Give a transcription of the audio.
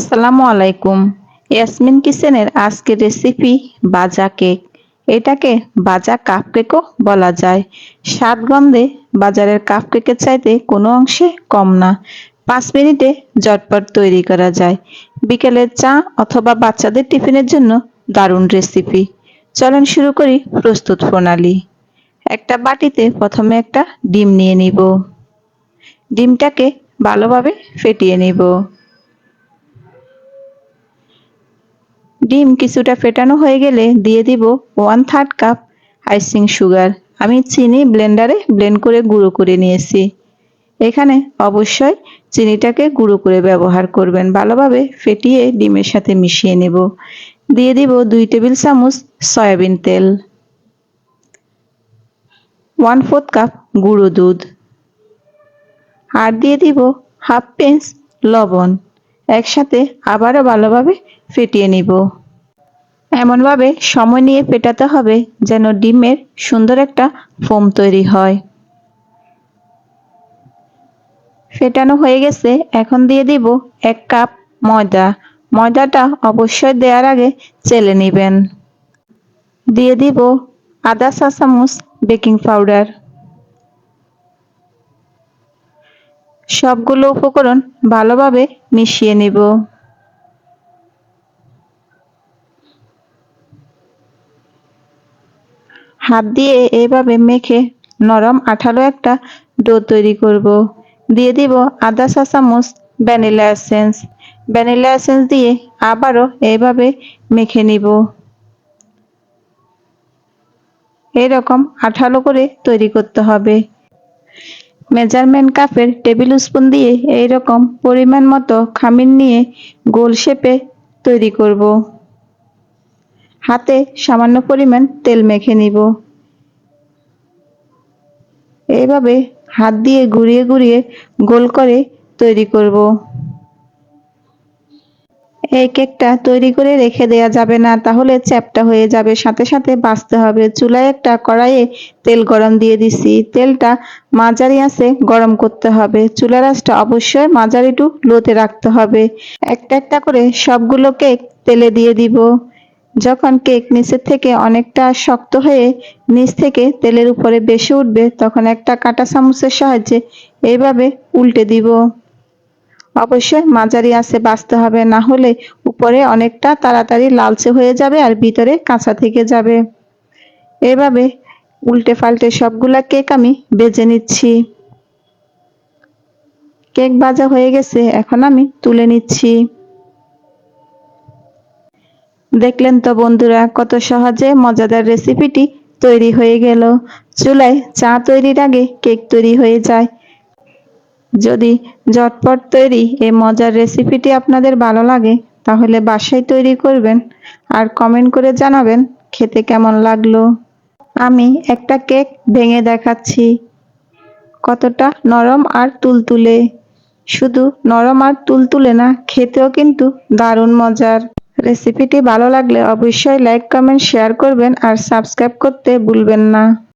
আসসালামু আলাইকুম। ইয়াসমিন কিচেনের আজকের রেসিপি ভাজা কেক। এটাকে ভাজা কাপকেকও বলা যায়। স্বাদ গন্ধে বাজারের কাপকেকের চাইতে কোনো অংশে কম না। 5 মিনিটে ঝটপট তৈরি করা যায়। বিকেলের চা অথবা বাচ্চাদের টিফিনের জন্য দারুণ রেসিপি। চলেন শুরু করি প্রস্তুত প্রণালী। একটা বাটিতে প্রথমে একটা ডিম নিয়ে নিব। ডিমটাকে ভালোভাবে ফেটিয়ে নিব। ডিম কিছুটা ফেটানো হয়ে গেলে দিয়ে দিব 1/3 কাপ আইসিং সুগার। আমি চিনি ব্লেন্ডারে ব্লেন্ড করে গুঁড়ো করে নিয়েছি। এখানে অবশ্যই চিনিটাকে গুঁড়ো করে ব্যবহার করবেন। ভালোভাবে ফেটিয়ে ডিমের সাথে মিশিয়ে নেব। দিয়ে দিব 2 টেবিল চামচ সয়াবিন তেল, 1/4 কাপ গুঁড়ো দুধ, আর দিয়ে দিব হাফ পিঞ্চ লবণ। একসাথে আবারও ভালোভাবে ফেটিয়ে নিব। এমনভাবে সময় নিয়ে ফেটাতে হবে যেন ডিমের সুন্দর একটা ফোম তৈরি হয়। ফেটানো হয়ে গেছে, এখন দিয়ে দিব 1 কাপ ময়দা। ময়দাটা অবশ্যই দেওয়ার আগে চেলে নেবেন। দিয়ে দিব আধা চা চামচ বেকিং পাউডার। সবগুলো উপকরণ ভালোভাবে মিশিয়ে নিব। হাত দিয়ে এইভাবে মেখে নরম আঠালো একটা ডো তৈরি করব। দিয়ে দিব আধা চা চামচ ভ্যানিলা এসেন্স। ভ্যানিলা এসেন্স দিয়ে আবারও এইভাবে মেখে নিব। এরকম আঠালো করে তৈরি করতে হবে। মেজারমেন্ট কাপের টেবিল স্পুন দিয়ে এইরকম পরিমাণ মতো খামির নিয়ে গোল শেপে তৈরি করব। হাতে সামান্য পরিমাণ তেল মেখে নিব। এইভাবে হাত দিয়ে ঘুরিয়ে ঘুরিয়ে গোল করে তৈরি করব। এই কেকটা তৈরি করে রেখে দেওয়া যাবে না, তাহলে চ্যাপ্টা হয়ে যাবে। সাথে সাথে ভাজতে হবে। চুলায় একটা কড়াইয়ে তেল গরম দিয়ে দিছি। তেলটা মাঝারি আঁচে গরম করতে হবে। চুলার আঁচটা অবশ্যই মাঝারি টু লোতে রাখতে হবে। একটা একটা করে সবগুলো কেক তেলে দিয়ে দিব। যখন কেক নিচের থেকে অনেকটা শক্ত হয়ে নিচ থেকে তেলের উপরে ভেসে উঠবে, তখন একটা কাঁটা চামচের সাহায্যে এইভাবে উল্টে দিব। অবশ্যই মাঝারি আঁচে ভাজতে হবে, না হলে উপরে অনেকটা তাড়াতাড়ি লালচে হয়ে যাবে আর ভিতরে কাঁচা থেকে যাবে। এভাবে উল্টে পাল্টে সবগুলা কেক আমি ভেজে নিচ্ছি। কেক ভাজা হয়ে গেছে, এখন আমি তুলে নিচ্ছি। দেখলেন তো বন্ধুরা, কত সহজে মজাদার রেসিপিটি তৈরি হয়ে গেল। চুলায় চা তৈরির আগে কেক তৈরি হয়ে যায়। যদি ঝটপট তৈরি এই মজার রেসিপিটি আপনাদের ভালো লাগে, তাহলে বাসায় তৈরি করবেন আর কমেন্ট করে জানাবেন খেতে কেমন লাগলো। আমি একটা কেক ভেঙে দেখাচ্ছি কতটা নরম আর তুলতুলে। শুধু নরম আর তুলতুলে না, খেতেও কিন্তু দারুণ মজার। রেসিপিটি ভালো লাগলে অবশ্যই লাইক, কমেন্ট, শেয়ার করবেন আর সাবস্ক্রাইব করতে ভুলবেন না।